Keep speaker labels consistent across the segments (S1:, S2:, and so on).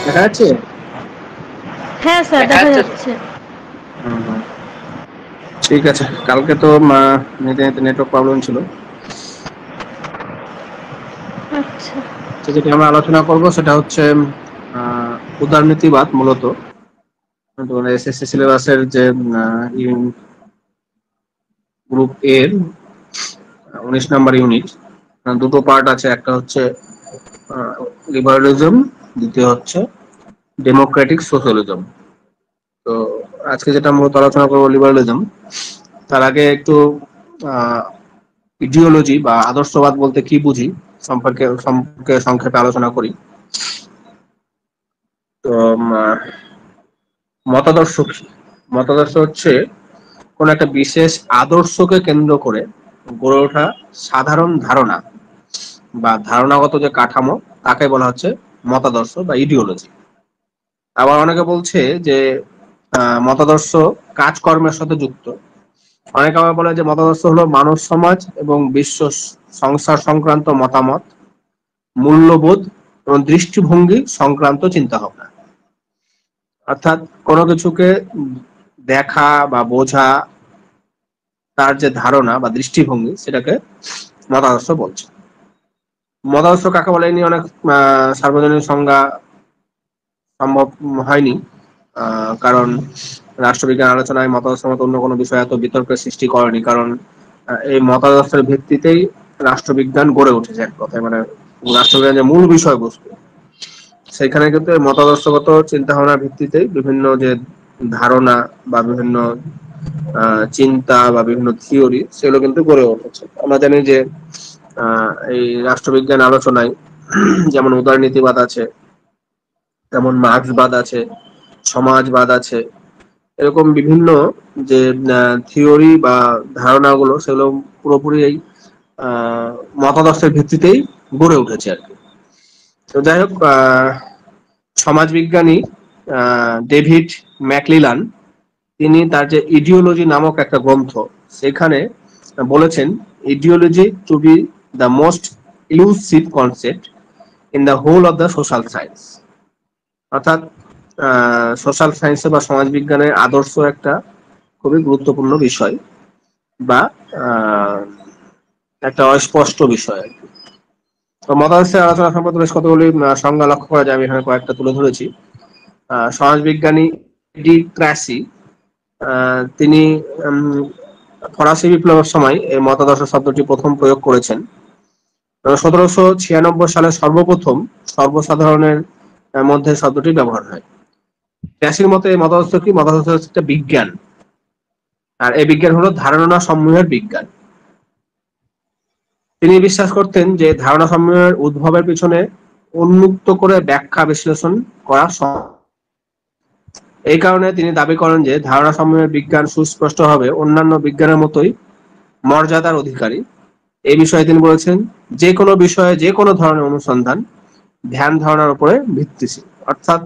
S1: দেখা যাচ্ছে?
S2: হ্যাঁ স্যার, দেখা যাচ্ছে।
S1: হুম, হুম। ঠিক আছে, কালকে তো নিতে নিতে নেটওয়ার্ক প্রবলেম ছিল।
S2: আচ্ছা।
S1: তো যেটা আমরা আলোচনা করব সেটা হচ্ছে উদারনীতিবাদ মূলত। তোমার এসএসসি সিলেবাসের যে গ্রুপ এর 19 নম্বর ইউনিট, দুটো পার্ট আছে। একটা হচ্ছে লিবারালিজম, দ্বিতীয় হচ্ছে ডেমোক্রেটিক সোশ্যালিজম। তো আজকে যেটা মূলত আলোচনা করবো লিবারালিজম। তার আগে একটু ইডিওলজি বা আদর্শবাদ বলতে কি বুঝি সম্পর্কে সম্পর্কে সংক্ষেপে আলোচনা করি। তো মতাদর্শ কি? মতাদর্শ হচ্ছে কোন একটা বিশেষ আদর্শকে কেন্দ্র করে গড়ে ওঠা সাধারণ ধারণা বা ধারণাগত যে কাঠামো, তাকে বলা হচ্ছে মতাদর্শ বা ইডিওলজি। আবার অনেকে বলছে যে মতাদর্শ কাজকর্মের সাথে যুক্ত। অনেকে আবার বলে যে মতাদর্শ হলো মানব সমাজ এবং বিশ্ব সংসার সংক্রান্ত মতামত, মূল্যবোধ এবং দৃষ্টিভঙ্গি সংক্রান্ত চিন্তা ভাবনা। অর্থাৎ কোনো কিছুকে দেখা বা বোঝা, তার যে ধারণা বা দৃষ্টিভঙ্গি, সেটাকে মতাদর্শ বলছে। মতাদর্শ কাকে বলে নিয়ে অনেক সার্বজনীন সংজ্ঞা সম্ভব হয়নি, কারণ রাষ্ট্রবিজ্ঞান আলোচনায় মতাদর্শের মতো অন্য কোনো বিষয় এত বিতর্কের সৃষ্টি করেনি। কারণ এই মতাদর্শের ভিত্তিতেই রাষ্ট্রবিজ্ঞান গড়ে উঠেছে এক কথায়। মানে রাষ্ট্রবিজ্ঞান যে মূল বিষয়বস্তু, সেখানে কিন্তু মতাদর্শগত চিন্তা ভাবনার ভিত্তিতেই বিভিন্ন যে ধারণা বা বিভিন্ন চিন্তা বা বিভিন্ন থিওরি, সেগুলো কিন্তু গড়ে উঠেছে। আমরা জানি যে এই রাষ্ট্রবিজ্ঞান আলোচনায় যেমন উদারনীতিবাদ আছে, তেমন মার্ক্সবাদ আছে, সমাজবাদ আছে। এরকম বিভিন্ন যে থিওরি বা ধারণাগুলো, সেগুলো পুরোপুরি এই মতাদর্শের ভিত্তিতেই গড়ে উঠেছে আর কি। তো যাই হোক, সমাজবিজ্ঞানী ডেভিড ম্যাকলিলান, তিনি তার যে ইডিওলজি নামক একটা গ্রন্থ, সেখানে বলেছেন ideology to be the most elusive concept in the whole of the social science. অর্থাৎ সোশ্যাল সায়েন্সে বা সমাজ বিজ্ঞানের আদর্শ একটা খুবই গুরুত্বপূর্ণ বিষয় বা একটা অস্পষ্ট বিষয় আর কি। তো মতাদর্শের আলোচনা সম্পর্কে বেশ কতগুলি সংজ্ঞা লক্ষ্য করা যায়, আমি এখানে কয়েকটা তুলে ধরেছি। সমাজবিজ্ঞানী ডি ক্রাসি, তিনি ফরাসি বিপ্লবের সময় এই মতাদর্শ শব্দটি প্রথম প্রয়োগ করেছেন। 1796 সালে সর্বপ্রথম সর্বসাধারণের মধ্যে শব্দটি ব্যবহার হয়। ক্রাসির মতে এই মতাদর্শ কি? মতাদর্শ হচ্ছে একটা বিজ্ঞান, আর এই বিজ্ঞান হলো ধারণা সমূহের বিজ্ঞান। তিনি বিশ্বাস করতেন যে ধারণা সমূহের উদ্ভবের পিছনে উন্মুক্ত করে ব্যাখ্যা বিশ্লেষণ করা সম্ভব। এই কারণে তিনি দাবি করেন যে ধারণা সমূহের বিজ্ঞান সুস্পষ্টভাবে অন্যান্য বিজ্ঞানের মতোই মর্যাদার অধিকারী। এই বিষয়ে তিনি বলেছেন, যে কোনো বিষয়ে যে কোনো ধরনের অনুসন্ধান ধ্যান ধারণার উপরে ভিত্তিশীল। অর্থাৎ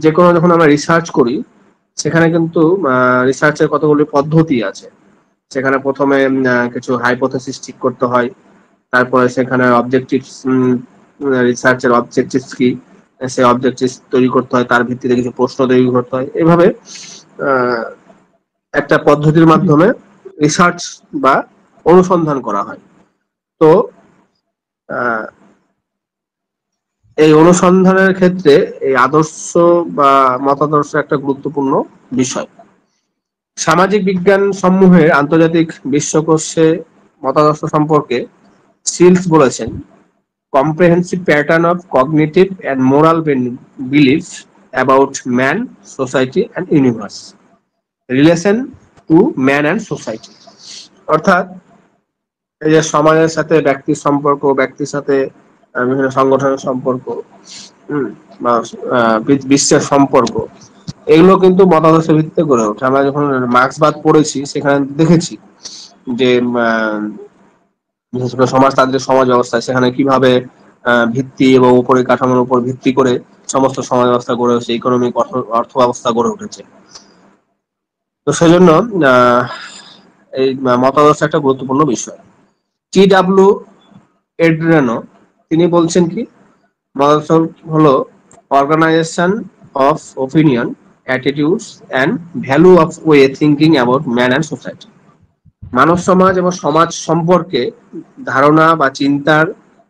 S1: যে কোনো যখন আমরা রিসার্চ করি, সেখানে কিন্তু রিসার্চের কতগুলি পদ্ধতি আছে। সেখানে প্রথমে কিছু হাইপোথেসিস ঠিক করতে হয়, তারপরে সেখানে অবজেক্টিভস, রিসার্চের অবজেক্টিভস কি, সেই অবজেক্টিভস তৈরি করতে হয়, তার ভিত্তিতে কিছু প্রশ্ন তৈরি করতে হয়। এভাবে একটা পদ্ধতির মাধ্যমে রিসার্চ বা অনুসন্ধান করা হয়। তো এই অনুসন্ধানের ক্ষেত্রে এই আদর্শ বা মতাদর্শ একটা গুরুত্বপূর্ণ বিষয়। সামাজিক বিজ্ঞান সমূহের আন্তর্জাতিক বিশ্বকোষে মতাদর্শ সম্পর্কে সিলস বলেছেন, comprehensive pattern of cognitive and moral beliefs about man, society and universe, relation to man and society। অর্থাৎ এই যে সমাজের সাথে ব্যক্তির সম্পর্ক, ব্যক্তির সাথে বিভিন্ন সংগঠনের সম্পর্ক, বা বিশ্বের সম্পর্ক, এগুলো কিন্তু মতাদর্শের ভিত্তিতে গড়ে ওঠে। আমরা যখন মার্ক্সবাদ পড়েছি, সেখানে দেখেছি যে বিশেষ করে সমাজতান্ত্রিক সমাজ ব্যবস্থা, সেখানে কিভাবে ভিত্তি এবং পরিকাঠামোর উপর ভিত্তি করে সমস্ত সমাজ ব্যবস্থা গড়ে উঠেছে, ইকোনমিক অর্থ ব্যবস্থা গড়ে উঠেছে। তো সেজন্য এই মতাদর্শ একটা গুরুত্বপূর্ণ বিষয়। টি.ডাব্লিউ. এড্রেনো, তিনি বলছেন কি, মতাদর্শ হলো organization of opinion, attitudes and value of way thinking about man and society. মানব সমাজ এবং সমাজ সম্পর্কে ধারণা বা চিন্তার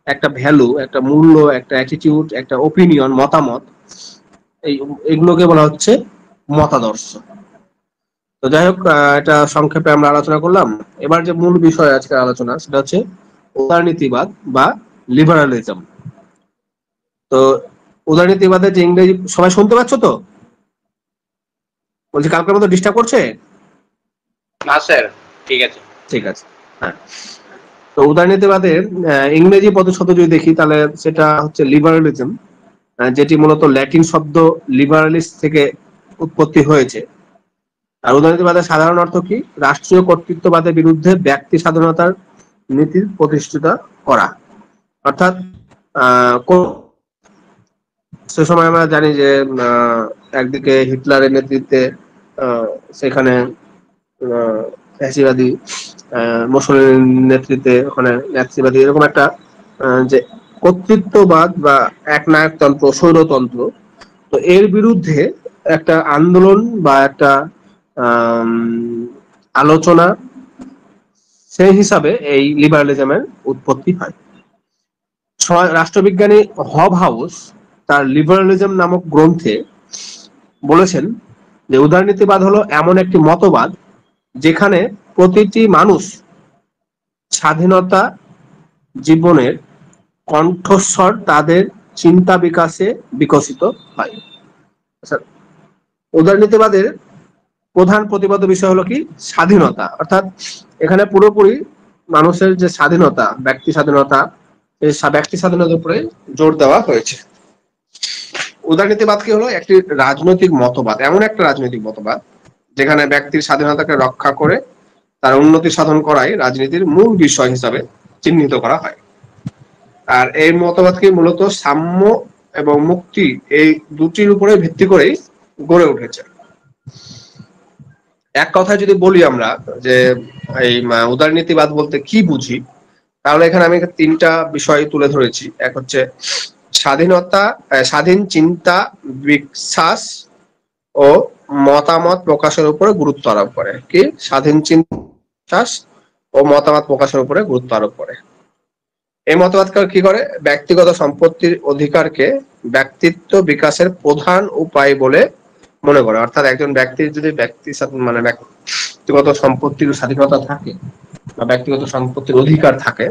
S1: একটা ভ্যালু, একটা মূল্য, একটা অ্যাটিটিউড, একটা ওপিনিয়ন, মতামত, এই এগুলোকে বলা হচ্ছে মতাদর্শ। তো যাই হোক, এটা সংক্ষেপে আমরা আলোচনা করলাম। এবার যে মূল বিষয় আজকের আলোচনা সেটা হচ্ছে উদারনীতিবাদ বা লিবারালিজম। তো উদারনীতিবাদের যে ইংরেজি, সবাই শুনতে পাচ্ছ তো? বলছি কালকের মতো ডিস্টার্ব করছে?
S3: না স্যার, ঠিক আছে।
S1: ঠিক আছে, হ্যাঁ। তো উদারনীতিবাদের ইংরেজি পদশব্দ যদি দেখি তাহলে সেটা হচ্ছে লিবারালিজম, যেটি মূলত ল্যাটিন শব্দ লিবারালিস থেকে উৎপত্তি হয়েছে। আর উদারনীতিবাদের সাধারণ অর্থ কি? রাষ্ট্রীয় কর্তৃত্ববাদের বিরুদ্ধে ব্যক্তি স্বাধীনতার নীতির প্রতিষ্ঠিত করা। অর্থাৎ সে সময় আমরা জানি যে একদিকে হিটলারের নেতৃত্বে সেখানে ফ্যাসিবাদী, মুসলিমের নেতৃত্বে ওখানে ন্যাসিবাদী, এরকম একটা যে কর্তৃত্ববাদ বা একনায়কতন্ত্র, স্বৈরতন্ত্র, তো এর বিরুদ্ধে একটা আন্দোলন বা একটা আলোচনা, সেই হিসাবে এই লিবারালিজমের উৎপত্তি হয়। রাষ্ট্রবিজ্ঞানী হবহাউস তার লিবারালিজম নামক গ্রন্থে বলেছেন যে উদারনীতিবাদ হলো এমন একটি মতবাদ যেখানে প্রতিটি মানুষ স্বাধীনতা জীবনের কণ্ঠস্বর তাদের চিন্তা বিকাশে বিকশিত হয়। উদারনীতিবাদের প্রধান প্রতিপাদ্য বিষয় হলো কি? স্বাধীনতা। অর্থাৎ এখানে পুরোপুরি মানুষের যে স্বাধীনতা, ব্যক্তি স্বাধীনতা, এই ব্যক্তি স্বাধীনতার উপরে জোর দেওয়া হয়েছে। উদারনীতিবাদ কি হলো? একটি রাজনৈতিক মতবাদ, এমন একটা রাজনৈতিক মতবাদ যেখানে ব্যক্তির স্বাধীনতাকে রক্ষা করে তার উন্নতি সাধন করাই রাজনীতির মূল বিষয় হিসাবে চিহ্নিত করা হয়। আর এই মতবাদকে মূলত সাম্য এবং মুক্তি, এই দুটির উপরে ভিত্তি করেই গড়ে উঠেছে। এক কথায় যদি বলি আমরা যে এই উদারনীতিবাদ বলতে কি বুঝি, তাহলে এখানে আমি তিনটা বিষয় তুলে ধরেছি। এক হচ্ছে স্বাধীনতা, স্বাধীন চিন্তা, বিশ্বাস ও মতামত প্রকাশের উপরে গুরুত্ব আরোপ করে। কি? স্বাধীন চিন্তা ও মতামত প্রকাশের উপরে গুরুত্ব আরোপ করে। এই মতবাদকে কি করে? ব্যক্তিগত সম্পত্তির অধিকারকে ব্যক্তিত্ব বিকাশের প্রধান উপায় বলে মনে করে। অর্থাৎ একজন ব্যক্তির যদি ব্যক্তিগত সম্পত্তির স্বাধীনতা থাকে বা ব্যক্তিগত সম্পত্তির অধিকার থাকে,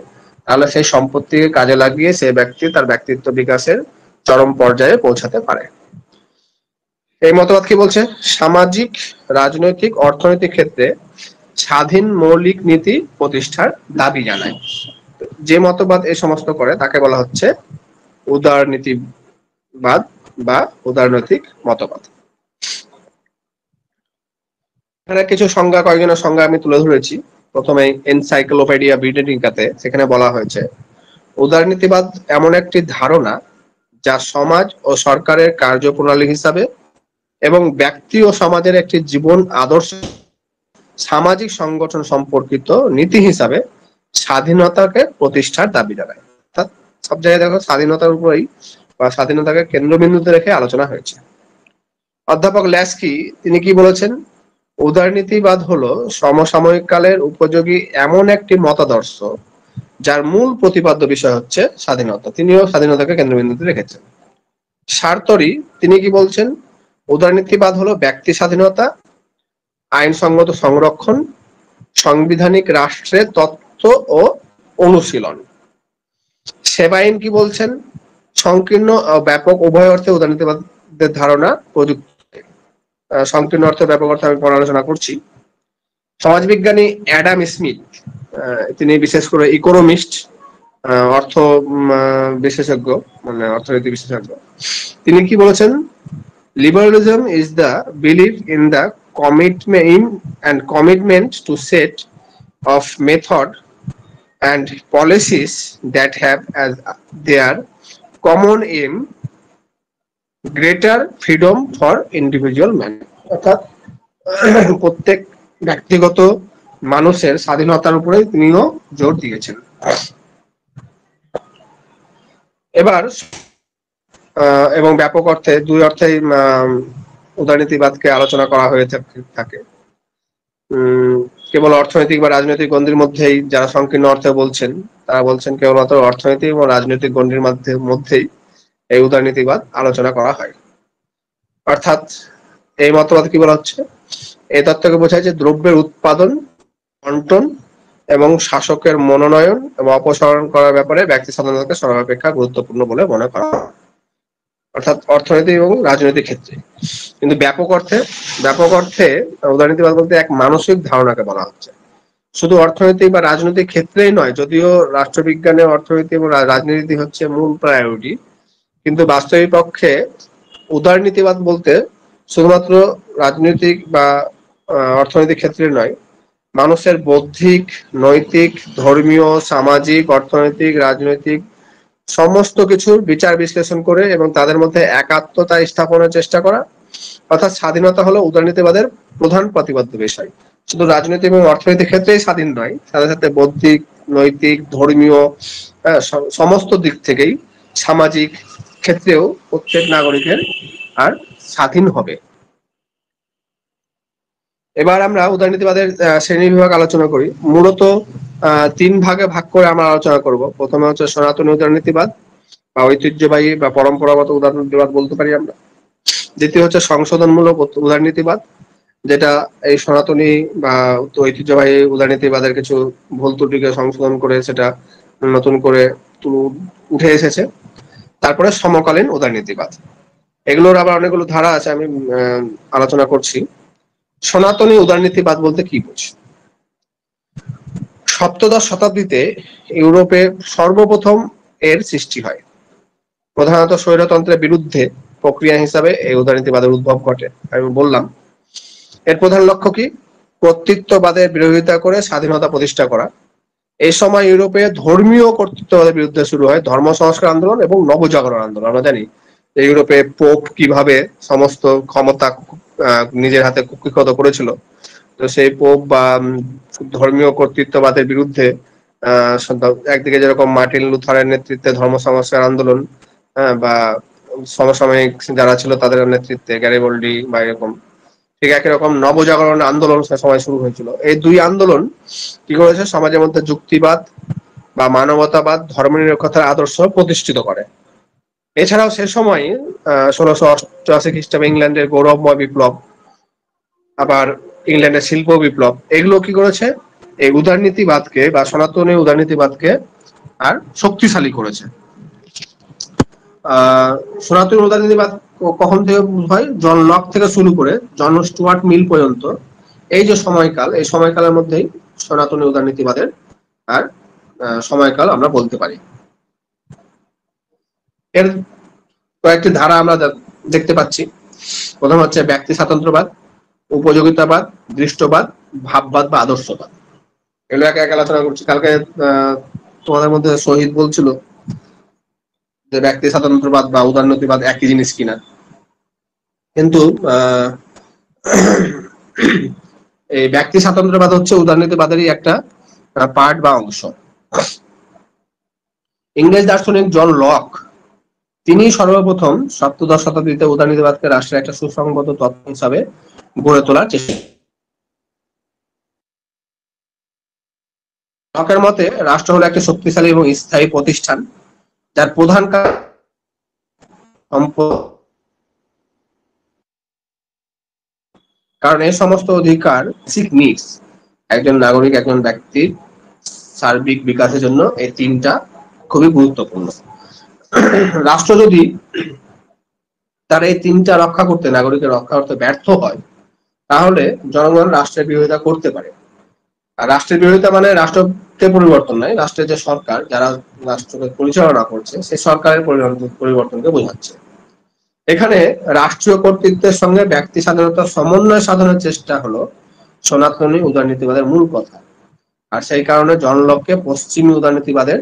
S1: তাহলে সেই সম্পত্তিকে কাজে লাগিয়ে সে ব্যক্তি তার ব্যক্তিত্ব বিকাশের চরম পর্যায়ে পৌঁছাতে পারে। এই মতবাদ কি বলছে? সামাজিক, রাজনৈতিক, অর্থনৈতিক ক্ষেত্রে স্বাধীন মৌলিক নীতি প্রতিষ্ঠার দাবি জানায়। যে মতবাদ এই সমস্ত করে তাকে বলা হচ্ছে উদারনীতিবাদ বা উদারনৈতিক মতবাদ। এখানে কিছু সংজ্ঞা, কয়েকজনের সংজ্ঞা আমি তুলে ধরেছি। প্রথমে এনসাইক্লোপিডিয়া ব্রিটানিকাতে সেখানে বলা হয়েছে উদারনীতিবাদ এমন একটি ধারণা যা সমাজ ও সরকারের কার্যপ্রণালী হিসাবে এবং ব্যক্তি ও সমাজের একটি জীবন আদর্শ সামাজিক সংগঠন সম্পর্কিত নীতি হিসাবে স্বাধীনতাকে প্রতিষ্ঠার দাবি জানায়। অর্থাৎ সব জায়গায় দেখো স্বাধীনতার উপরেই বা স্বাধীনতাকে কেন্দ্রবিন্দুতে রেখে আলোচনা হয়েছে। অধ্যাপক ল্যাস্কি তিনি কি বলেছেন? উদারনীতিবাদ হলো সমসাময়িক কালের উপযোগী এমন একটি মতাদর্শ যার মূল প্রতিপাদ্য বিষয় হচ্ছে স্বাধীনতা। তিনিও স্বাধীনতাকে কেন্দ্রবিন্দুতে রেখেছেন। সার্তরি তিনি কি বলছেন? উদারনীতিবাদ হলো ব্যক্তি স্বাধীনতা, আইনসঙ্গত সংরক্ষণ, সাংবিধানিক রাষ্ট্রের তত্ত্ব ও অনুশীলন। সেবাইন কি বলছেন? সংকীর্ণ ও ব্যাপক উভয় অর্থে উদারনীতিবাদের ধারণা প্রযুক্ত। সংকীর্ণ অর্থে ব্যাপক অর্থে আমি পরে আলোচনা করছি। সমাজবিজ্ঞানী অ্যাডাম স্মিথ, তিনি বিশেষ করে ইকোনমিস্ট, অর্থ বিশেষজ্ঞ, মানে অর্থনীতি বিশেষজ্ঞ, তিনি কি বলেছেন? Liberalism is the believe in the commitment to set of method and policies that have as their common aim greater freedom for individual man. অর্থাৎ প্রত্যেক ব্যক্তিগত মানুষের স্বাধীনতার উপরে তিনিও জোর দিয়েছেন। এবার এবং ব্যাপক অর্থে দুই অর্থেই উদারনীতিবাদকে আলোচনা করা হয়ে থাকে। উম, কেবল অর্থনৈতিক বা রাজনৈতিক গণ্ডির মধ্যেই যারা সংকীর্ণ অর্থে বলছেন, তারা বলছেন কেবলমাত্র অর্থনৈতিক এবং রাজনৈতিক গণ্ডির মধ্যেই এই উদারনীতিবাদ আলোচনা করা হয়। অর্থাৎ এই মতবাদ কি বলা হচ্ছে, এই তত্ত্বকে বোঝায় যে দ্রব্যের উৎপাদন, বন্টন এবং শাসকের মনোনয়ন এবং অপসারণ করার ব্যাপারে ব্যক্তি স্বাধীনতাকে সর্বাপেক্ষা গুরুত্বপূর্ণ বলে মনে করা হয়। অর্থাৎ অর্থনৈতিক এবং রাজনৈতিক ক্ষেত্রে। কিন্তু ব্যাপক অর্থে উদারনীতিবাদ বলতে এক মানসিক ধারণাকে বলা হচ্ছে। শুধু অর্থনৈতিক বা রাজনৈতিক ক্ষেত্রেই নয়, যদিও রাষ্ট্রবিজ্ঞানে অর্থনীতি এবং রাজনীতি হচ্ছে মূল প্রায়োরিটি, কিন্তু বাস্তবিক পক্ষে উদারনীতিবাদ বলতে শুধুমাত্র রাজনৈতিক বা অর্থনৈতিক ক্ষেত্রে নয়, মানুষের বৌদ্ধিক, নৈতিক, ধর্মীয়, সামাজিক, অর্থনৈতিক, রাজনৈতিক সমস্ত কিছুর বিচার বিশ্লেষণ করে এবং তাদের মধ্যে একাত্মতা স্থাপনের চেষ্টা করা, অর্থাৎ স্বাধীনতা হলো উদারনীতিবাদের প্রধান প্রতিপাদ্য বিষয়। শুধু রাজনৈতিক এবং অর্থনৈতিক ক্ষেত্রেই স্বাধীন নয়, সাথে সাথে বৌদ্ধিক, নৈতিক, ধর্মীয় সমস্ত দিক থেকেই সামাজিক ক্ষেত্রেও প্রত্যেক নাগরিকের আর স্বাধীন হবে। এবার আমরা উদারনীতিবাদের শ্রেণী বিভাগ আলোচনা করি। মূলত তিন ভাগে ভাগ করে আমরা আলোচনা করব। প্রথমে হচ্ছে সনাতনী উদারনীতিবাদ বা ঐতিহ্যবাহী বা পরম্পরাগত উদারনীতিবাদ বলতে পারি আমরা। দ্বিতীয় হচ্ছে সংশোধনমূলক উদারনীতিবাদ, যেটা এই সনাতনী বা ঐতিহ্যবাহী উদারনীতিবাদের কিছু ভুল ত্রুটিকে সংশোধন করে সেটা নতুন করে উঠে এসেছে। তারপরে সমকালীন উদারনীতিবাদ, এগুলোর আবার অনেকগুলো ধারা আছে, আমি আলোচনা করছি। সনাতনী উদারনীতিবাদ বলতে কি বুঝি? সপ্তদশ শতাব্দীতে ইউরোপে সর্বপ্রথম এর সৃষ্টি হয়। প্রধানত স্বৈরতন্ত্রের বিরুদ্ধে প্রক্রিয়া হিসাবে এই উদারনীতিবাদের উদ্ভব ঘটে। আমি বললাম এর প্রধান লক্ষ্য কি? কর্তৃত্ববাদের বিরোধিতা করে স্বাধীনতা প্রতিষ্ঠা করা। এই সময় ইউরোপে ধর্মীয় কর্তৃত্ববাদের বিরুদ্ধে শুরু হয় ধর্ম সংস্কার আন্দোলন এবং নবজাগরণ আন্দোলন। আমরা জানি যে ইউরোপে পোপ কিভাবে সমস্ত ক্ষমতা নিজের হাতে কুক্ষিগত করেছিল। তো সেই পোপ বা ধর্মীয় কর্তৃত্ববাদের বিরুদ্ধে একদিকে যেরকম মার্টিন লুথারের নেতৃত্বে ধর্ম সংস্কার আন্দোলন, বা সমসাময়িক যারা ছিল তাদের নেতৃত্বে গ্যারিবল্ডি বা এরকম, ঠিক একই রকম নবজাগরণ আন্দোলন সে সময় শুরু হয়েছিল। এই দুই আন্দোলন কি করেছে? সমাজের মধ্যে যুক্তিবাদ বা মানবতাবাদ, ধর্মনিরপেক্ষতার আদর্শ প্রতিষ্ঠিত করে। এছাড়াও সে সময় 1688 খ্রিস্টাব্দে ইংল্যান্ডের গৌরবময় বিপ্লব, আবার ইংল্যান্ডের শিল্প বিপ্লব, এগুলো কি করেছে? এই উদারনীতিবাদকে বা সনাতনী উদারনীতিবাদকে আর শক্তিশালী করেছে। সনাতনী উদারনীতিবাদ কখন থেকে হয়? জন লক থেকে শুরু করে জন স্টুয়ার্ট মিল পর্যন্ত এই যে সময়কাল, এই সময়কালের মধ্যেই সনাতনী উদারনীতিবাদের আর সময়কাল আমরা বলতে পারি। এর কয়েকটি ধারা আমরা দেখতে পাচ্ছি। প্রথম হচ্ছে ব্যক্তি স্বাতন্ত্র্যবাদ, উপযোগিতাবাদ, দৃষ্টবাদ, ভাববাদ বা আদর্শবাদ। এগুলো একে একে আলোচনা করছি। কালকে তোমাদের মধ্যে শহীদ বলছিল যে ব্যক্তি স্বাতন্ত্র্যবাদ বা উদারনীতিবাদ একই জিনিস কিনা, কিন্তু এই ব্যক্তি স্বাতন্ত্র্যবাদ হচ্ছে উদারনীতিবাদেরই একটা পার্ট বা অংশ। ইংরেজ দার্শনিক জন লক তিনি সর্বপ্রথম সপ্তদশ শতাব্দীতে উদারনীতিবাদকে রাষ্ট্রের একটা সুসংগত তত্ত্ব হিসাবে গড়ে তোলার চেষ্টা। লকের মতে রাষ্ট্র হলো একটা শক্তিশালী এবং স্থায়ী প্রতিষ্ঠান যার প্রধান কারণ এই সমস্ত অধিকার নিডস একজন নাগরিক, একজন ব্যক্তির সার্বিক বিকাশের জন্য এই তিনটা খুবই গুরুত্বপূর্ণ। রাষ্ট্র যদি তার এই তিনটা রক্ষা করতে, নাগরিকের রক্ষা করতে ব্যর্থ হয়, তাহলে জনগণ রাষ্ট্রের বিরোধিতা করতে পারে। আর রাষ্ট্রের বিরোধিতা মানে রাষ্ট্রকে পরিবর্তন নয়, রাষ্ট্রের যে সরকার যারা রাষ্ট্রকে পরিচালনা করছে সেই সরকারের পরিবর্তনকে বোঝাচ্ছে। এখানে রাষ্ট্রীয় কর্তৃত্বের সঙ্গে ব্যক্তি স্বাধীনতার সমন্বয় সাধনের চেষ্টা হলো সনাতনী উদারনীতিবাদের মূল কথা। আর সেই কারণে জন লককে পশ্চিমী উদারনীতিবাদের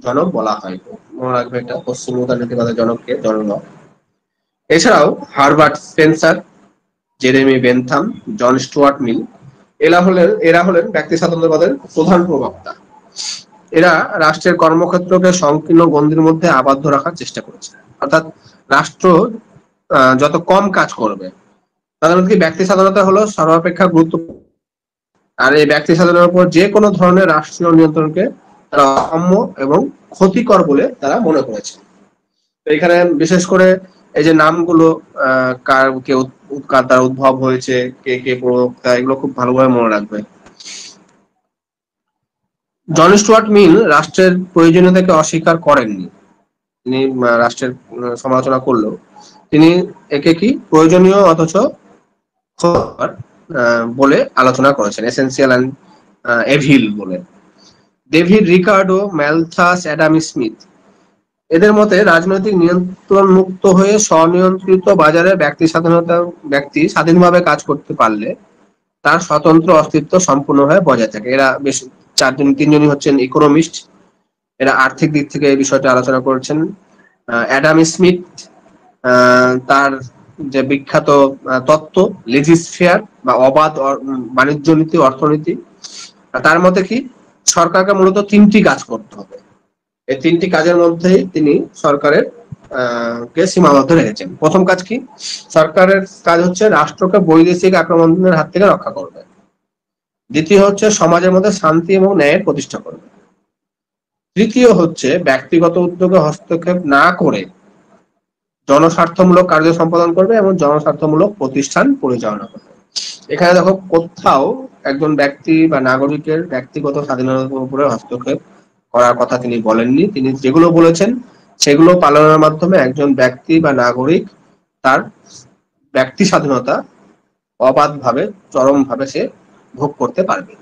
S1: জনক বলা হয়। মনে রাখবে এটা, পশ্চিমী উদারনীতিবাদের জনককে জন লক। এছাড়াও হারবার্ট স্পেন্সার, জেরেমি বেনথাম, জন স্টুয়ার্ট মিল এরা হলেন ব্যক্তি স্বাতন্ত্র্যবাদের প্রধান প্রবক্তা। এরা রাষ্ট্রের কর্মক্ষেত্রকে সংকীর্ণ গণ্ডির মধ্যে আবদ্ধ রাখার চেষ্টা করেছে। অর্থাৎ রাষ্ট্র যত কম কাজ করবে, তাদের মধ্যে ব্যক্তি স্বাধীনতা হলো সর্বাপেক্ষা গুরুত্বপূর্ণ। আর এই ব্যক্তি স্বাধীনতার উপর যে কোনো ধরনের রাষ্ট্রীয় নিয়ন্ত্রণকে তারা অসাম্য এবং ক্ষতিকর বলে তারা মনে করেছে। তো এখানে বিশেষ করে এই যে নামগুলো, কার কে কার দ্বারা উদ্ভব হয়েছে, কে কে প্রবক্তা, এগুলো খুব ভালোভাবে মনে রাখবে। জন স্টুয়ার্ট মিল রাষ্ট্রের প্রয়োজনীয়তাকে অস্বীকার করেননি। তিনি রাষ্ট্রের সমালোচনা করলেও তিনি একে কি প্রয়োজনীয় অথচ বলে আলোচনা করেছেন, এসেনশিয়াল অ্যান্ড এভিল বলে। David Ricardo, Malthus, Adam Smith এদের মতে রাজনৈতিক নিয়ন্ত্রণ মুক্ত হয়ে স্বনিয়ন্ত্রিত বাজারে ব্যক্তি স্বাধীনভাবে কাজ করতে পারলে তার স্বতন্ত্র অস্তিত্ব সম্পূর্ণভাবে বজায় থাকে। এরা বেশ তিনজনই হচ্ছেন ইকোনমিস্ট। এরা আর্থিক দিক থেকে এই বিষয়টা আলোচনা করেছেন। অ্যাডাম স্মিথ তার যে বিখ্যাত তত্ত্ব লেজিসফেয়ার বা অবাধ বাণিজ্য নীতি, অর্থনীতি, তার মতে কি সরকারকে মূলত তিনটি কাজ করতে হবে। এই তিনটি কাজের মধ্যেই তিনি সরকারের কে সীমাবদ্ধ রেখেছেন। প্রথম কাজ কি? সরকারের কাজ হচ্ছে রাষ্ট্রকে বৈদেশিক আক্রমণের হাত থেকে রক্ষা করবে। দ্বিতীয় হচ্ছে সমাজের মধ্যে শান্তি এবং ন্যায়ের প্রতিষ্ঠা করবে। তৃতীয় হচ্ছে ব্যক্তিগত উদ্যোগে হস্তক্ষেপ না করে জনস্বার্থমূলক কার্য সম্পাদন করবে এবং জনস্বার্থমূলক প্রতিষ্ঠান পরিচালনা করবে। এখানে দেখো কোথাও একজন ব্যক্তি বা নাগরিকের ব্যক্তিগত স্বাধীনতার উপরে হস্তক্ষেপ করার কথা তিনি বলেননি। তিনি যেগুলো বলেছেন সেগুলো পালনের মাধ্যমে একজন ব্যক্তি বা নাগরিক তার ব্যক্তি স্বাধীনতা অবাধভাবে চরমভাবে সে ভোগ করতে পারবে।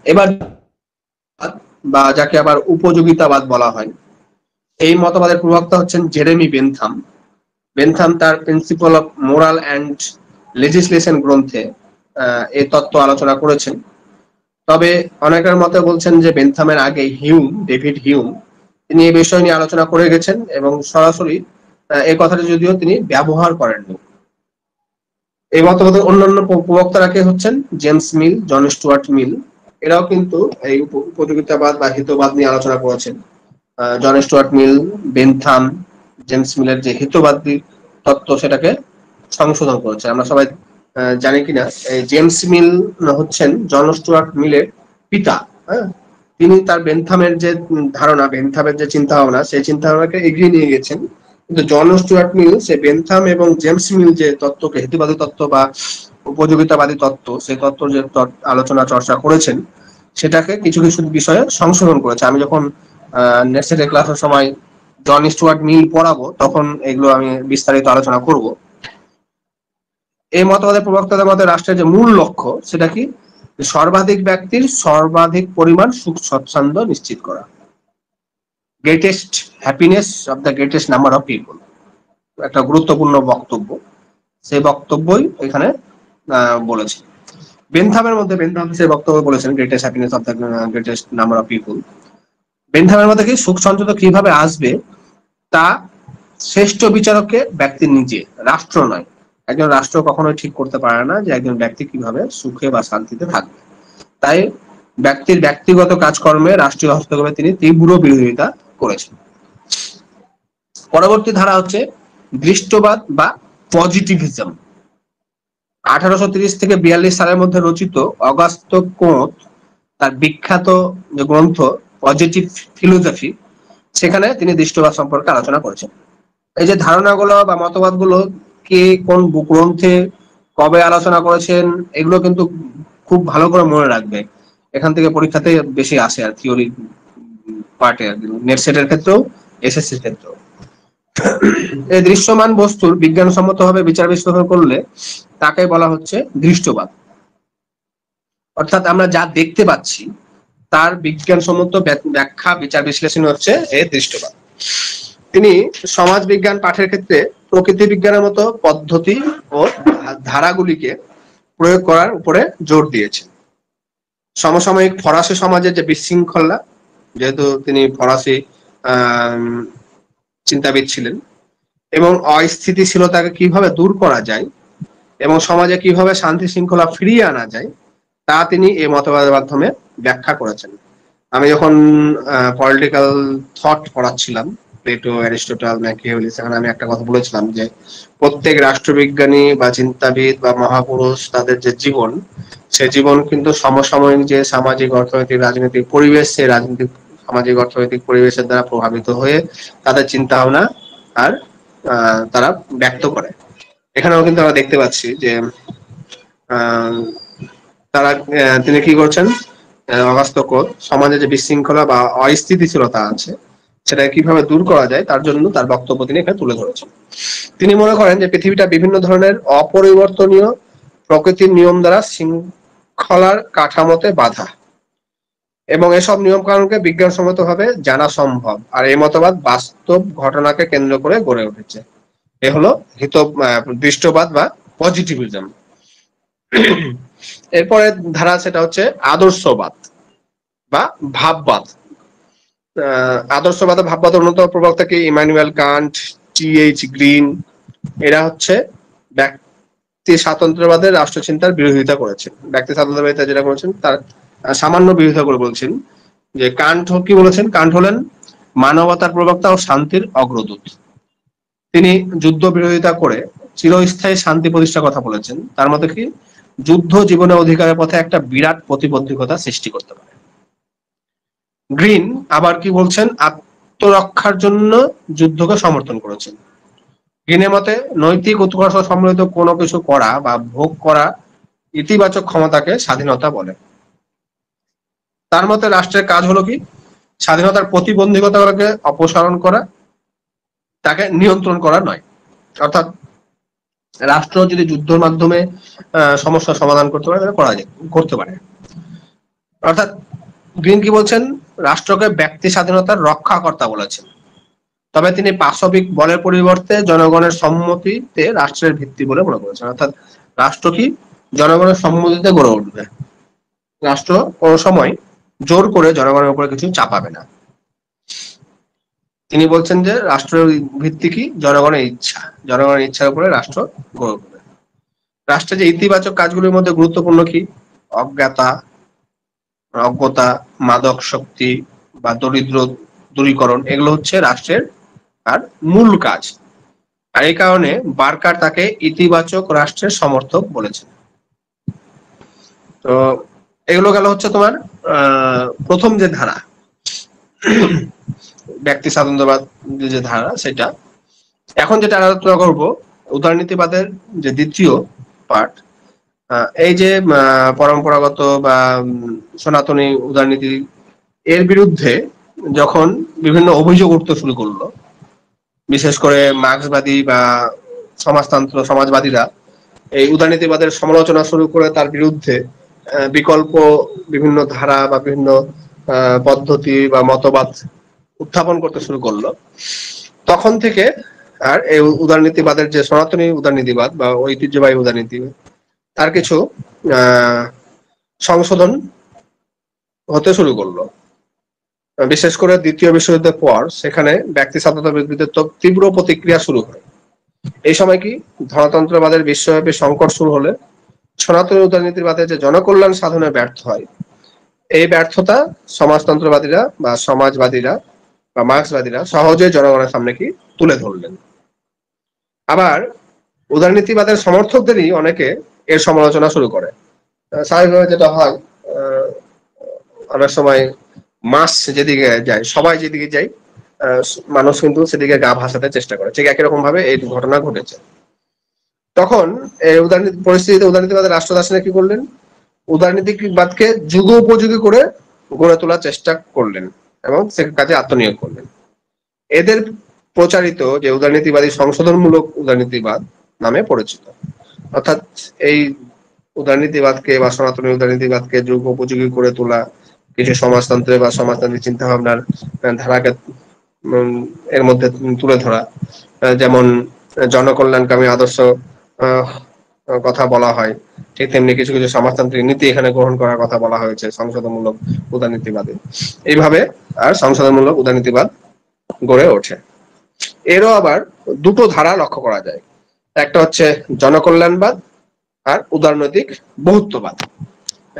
S1: এবার বা যাকে আবার উপযোগিতাবাদ বলা হয়, এই মতবাদের প্রবক্তা হচ্ছেন জেরেমি বেনথাম। বেনথাম তার principal of moral and legislation গ্রন্থে এই তত্ত্ব আলোচনা করেছেন। তবে অনেকের মতে বলছেন যে বেনথামের আগে ডেভিড হিউম তিনি এই বিষয় নিয়ে আলোচনা করে গেছেন এবং সরাসরি এই কথাটি যদিও তিনি ব্যবহার করেননি। এই মতবাদের অন্যান্য প্রবক্তারা কে হচ্ছেন জেমস মিল, জন স্টুয়ার্ট মিল। এরাও কিন্তু এই উপযোগিতাবাদ বা হিতবাদ নিয়ে আলোচনা করেছেন। জন স্টুয়ার্ট মিল, বেনথাম, জেমস মিলের যে হিতবাদী তত্ত্ব সেটাকে সংশোধন করেছে। আমরা সবাই জানি কিনা এই জেমস মিল হচ্ছেন জন স্টুয়ার্ট মিলের পিতা। হ্যাঁ, তিনি তার বেনথামের যে ধারণা, বেনথামের যে চিন্তা ভাবনা, সেই চিন্তা ভাবনাকে এগিয়ে নিয়ে গেছেন। কিন্তু জন স্টুয়ার্ট মিল সে বেনথাম এবং জেমস মিল যে তত্ত্বকে, হেতুবাদী তত্ত্ব বা উপযোগিতাবাদী তত্ত্ব, সেই তত্ত্ব যে আলোচনা চর্চা করেছেন সেটাকে কিছু কিছু বিষয়ে সংশোধন করেছে। আমি যখন নেক্সট ক্লাসের সময় জন স্টুয়ার্ট মিল পড়াবো তখন এগুলো আমি বিস্তারিত আলোচনা করব। এই মতবাদের প্রবক্তাদের মতে রাষ্ট্রের যে মূল লক্ষ্য সেটা কি? সর্বাধিক ব্যক্তির সর্বাধিক পরিমাণ সুখ স্বচ্ছন্দ নিশ্চিত করা, greatest happiness of the greatest number of people. একটা গুরুত্বপূর্ণ বক্তব্য, সেই বক্তব্যই এখানে বলেছে। বেনথামের মধ্যে বেনথাম সেই বক্তব্য বলেছেন greatest happiness of the greatest number of people. বেনথামের মধ্যে কি সুখ সঞ্চিত কিভাবে আসবে তা শ্রেষ্ঠ বিচারককে ব্যক্তি নিজে, রাষ্ট্র নয়। একজন রাষ্ট্র কখনোই ঠিক করতে পারে না যে একজন ব্যক্তি কিভাবে সুখে বা শান্তিতে থাকবে। তাই ব্যক্তির ব্যক্তিগত কাজকর্মে রাষ্ট্রীয় হস্তক্ষেপে তিনি তীব্র বিরোধিতা করেছেন। পরবর্তী ধারা হচ্ছে দৃষ্টবাদ বা পজিটিভিজম। 1830 থেকে 42 সালের মধ্যে রচিত অগাস্ত কোঁত তার বিখ্যাত যে গ্রন্থ পজিটিভ ফিলোসফি, সেখানে তিনি দৃষ্টবাদ সম্পর্কে আলোচনা করেছেন। এই যে ধারণাগুলো বা মতবাদগুলো কে কোন গ্রন্থে কবে আলোচনা করেছেন এগুলো কিন্তু খুব ভালো করে মনে রাখবে। এখান থেকে পরীক্ষাতে বেশি আসে আর থিওরি পার্টে, নেট সেটের ক্ষেত্রেও এসএসসির ক্ষেত্রেও। এই দৃশ্যমান বস্তুর বিজ্ঞানসম্মতভাবে বিচার বিশ্লেষণ করলে তাকে বলা হচ্ছে দৃষ্টবাদ। অর্থাৎ আমরা যা দেখতে পাচ্ছি তার বিজ্ঞানসম্মত ব্যাখ্যা, বিচার বিশ্লেষণ হচ্ছে এই দৃষ্টবাদ। তিনি সমাজ বিজ্ঞান পাঠের ক্ষেত্রে প্রকৃতি বিজ্ঞানের মতো পদ্ধতি ও ধারাগুলিকে প্রয়োগ করার উপরে জোর দিয়েছেন। সমসাময়িক ফরাসি সমাজের যে বিশৃঙ্খলা, যেহেতু তিনি ফরাসি চিন্তাবিদ ছিলেন, এবং অস্থিতিশীলতাকে কিভাবে দূর করা যায় এবং সমাজে কিভাবে শান্তি শৃঙ্খলা ফিরিয়ে আনা যায় তা তিনি এই মতবাদের মাধ্যমে ব্যাখ্যা করেছেন। আমি যখন পলিটিক্যাল থট পড়াচ্ছিলাম প্লেটো, অ্যারিস্টটল, ম্যাকিয়াভেলি। এখানে আমি একটা কথা বলেছিলাম যে প্রত্যেক রাষ্ট্রবিজ্ঞানী বা চিন্তাবিদ বা মহাপুরুষ তাদের যে জীবন, সে জীবন কিন্তু সমসাময়িক যে সামাজিক, অর্থনৈতিক, রাজনৈতিক পরিবেশ, সেই রাজনৈতিক, সামাজিক, অর্থনৈতিক পরিবেশের দ্বারা প্রভাবিত হয়ে তাদের চিন্তা ভাবনা আর তারা ব্যক্ত করে। এখানেও কিন্তু আমরা দেখতে পাচ্ছি যে আহ, তারা তিনি কি করছেন, অগাস্ত কোল সমাজে যে বিশৃঙ্খলা বা অস্থিতিশীলতা আছে সেটা কিভাবে দূর করা যায় তার জন্য তার বক্তব্য তিনি এখানে তুলে ধরেছেন। তিনি মনে করেন যে পৃথিবীটা বিভিন্ন ধরনের অপরিবর্তনীয় প্রকৃতির নিয়ম দ্বারা শৃঙ্খলার কাঠামোতে বাঁধা, এবং এসব নিয়ম কানুনকে বিজ্ঞানসম্মতভাবে জানা সম্ভব, আর এই মতবাদ বাস্তব ঘটনাকে কেন্দ্র করে গড়ে উঠেছে। এ হলো দৃষ্টবাদ বা পজিটিভিজম। এরপরে ধারা সেটা হচ্ছে আদর্শবাদ বা ভাববাদ। আদর্শবাদ ও ভাববাদের অন্যতম প্রবক্তা কি ইমানুয়েল কান্ট, টি.এইচ. গ্রিন। এরা হচ্ছে ব্যক্তি স্বাতন্ত্র্যবাদের রাষ্ট্রচিন্তার বিরোধিতা করেছেন। ব্যক্তি স্বাতন্ত্র্যবাদিতা যেটা করেছেন তার সামান্য বিরোধিতা করে বলছেন যে কান্ট কি বলেছেন, কান্ট হলেন মানবতার প্রবক্তা ও শান্তির অগ্রদূত। তিনি যুদ্ধ বিরোধিতা করে চিরস্থায়ী শান্তি প্রতিষ্ঠার কথা বলেছেন। তার মতে কি যুদ্ধ জীবনের অধিকারের পথে একটা বিরাট প্রতিবন্ধকতা সৃষ্টি করতে পারে। গ্রিন আবার কি বলছেন, আত্মরক্ষার জন্য যুদ্ধকে সমর্থন করেছেন। গ্রিনের মতে নৈতিক উৎকর্ষ সম্মিলিত কোনো কিছু করা বা ভোগ করা ইতিবাচক ক্ষমতাকে স্বাধীনতা বলে। তার মতে রাষ্ট্রের কাজ হলো কি স্বাধীনতার প্রতিবন্ধকতাগুলোকে অপসারণ করা, তাকে নিয়ন্ত্রণ করা নয়। অর্থাৎ রাষ্ট্র যদি যুদ্ধের মাধ্যমে সমস্যার সমাধান করতে পারে তাহলে করা যায়, করতে পারে। অর্থাৎ গ্রিন কি বলছেন, রাষ্ট্রকে ব্যক্তি স্বাধীনতার রক্ষাকর্তা বলেছেন, তবে তিনি পাশবিক বলের পরিবর্তে জনগণের সম্মতিতে রাষ্ট্রের ভিত্তি বলে মনে করেছেন। অর্থাৎ রাষ্ট্র কি জনগণের সম্মতিতে গড়ে উঠবে, রাষ্ট্র কোনো সময় জোর করে জনগণের উপরে কিছু চাপাবে না। তিনি বলছেন যে রাষ্ট্রের ভিত্তি কি জনগণের ইচ্ছা, জনগণের ইচ্ছার উপরে রাষ্ট্র গড়ে উঠবে। রাষ্ট্রের যে ইতিবাচক কাজগুলির মধ্যে গুরুত্বপূর্ণ কি অজ্ঞতা, মাদক শক্তি বা দরিদ্র দূরীকরণ, এগুলো হচ্ছে রাষ্ট্রের আর মূল কাজ। আর এই কারণে বার্কার তাকে ইতিবাচক রাষ্ট্রের সমর্থক বলেছেন। তো এগুলো গেল হচ্ছে তোমার প্রথম যে ধারা, ব্যক্তি স্বাতন্ত্র্যবাদ যে ধারা সেটা। এখন যেটা আলোচনা করব উদারনীতিবাদের যে দ্বিতীয় পার্ট। এই যে পরম্পরাগত বা সনাতনী উদারনীতি, এর বিরুদ্ধে যখন বিভিন্ন অভিযোগ উঠতে শুরু করলো, বিশেষ করে মার্ক্সবাদী বা সমাজবাদীরা এই উদারনীতিবাদের সমালোচনা শুরু করে তার বিরুদ্ধে বিকল্প বিভিন্ন ধারা বা বিভিন্ন পদ্ধতি বা মতবাদ উত্থাপন করতে শুরু করলো, তখন থেকে আর এই উদারনীতিবাদের যে সনাতনী উদারনীতিবাদ বা ঐতিহ্যবাহী উদারনীতি তার কিছু সংশোধন হতে শুরু করলো। বিশেষ করে দ্বিতীয় বিশ্বযুদ্ধের পর সেখানে ব্যক্তি স্বাধীনতার বিরুদ্ধে তীব্র প্রতিক্রিয়া শুরু হয়। এই সময় কি ধনতন্ত্রবাদের বিশ্বব্যাপী সংকট শুরু হলে সনাতনী উদারনীতিবাদের যে জনকল্যাণ সাধনে ব্যর্থ হয়, এই ব্যর্থতা সমাজতন্ত্রবাদীরা বা সমাজবাদীরা বা মার্ক্সবাদীরা সহজে জনগণের সামনে কি তুলে ধরলেন। আবার উদারনীতিবাদের সমর্থকদেরই অনেকে এর সমালোচনা শুরু করে। স্বাভাবিকভাবে যেটা হয়, অনেক সময় মাস যেদিকে যায়, সবাই যেদিকে যায়, মানুষ কিন্তু সেদিকে গা ভাসাতে চেষ্টা করে। ঠিক একই রকম ভাবে এই ঘটনা ঘটেছে। তখন এই পরিস্থিতিতে উদারনীতিবাদের রাষ্ট্রদাসীরা কি করলেন, উদারনীতিবাদকে যুগোপযোগী করে গড়ে তোলার চেষ্টা করলেন এবং সে কাজে আত্মনিয়োগ করলেন। এদের প্রচারিত যে উদারনীতিবাদী সংশোধনমূলক উদারনীতিবাদ নামে পরিচিত। অর্থাৎ এই উদারনীতিবাদকে বা সনাতনী উদারনীতিবাদকে যুগোপযোগী করে তোলা, কিছু সমাজতন্ত্রে বা সমাজতান্ত্রিক চিন্তা ভাবনার ধারাকে এর মধ্যে তুলে ধরা, যেমন জনকল্যাণকামী আদর্শ কথা বলা হয়, ঠিক তেমনি কিছু কিছু সমাজতান্ত্রিক নীতি এখানে গ্রহণ করার কথা বলা হয়েছে সংশোধনমূলক উদারনীতিবাদে। এইভাবে আর সংশোধনমূলক উদারনীতিবাদ গড়ে ওঠে। এরও আবার দুটো ধারা লক্ষ্য করা যায়, একটা হচ্ছে জনকল্যাণবাদ আর উদারনৈতিক বহুত্ববাদ।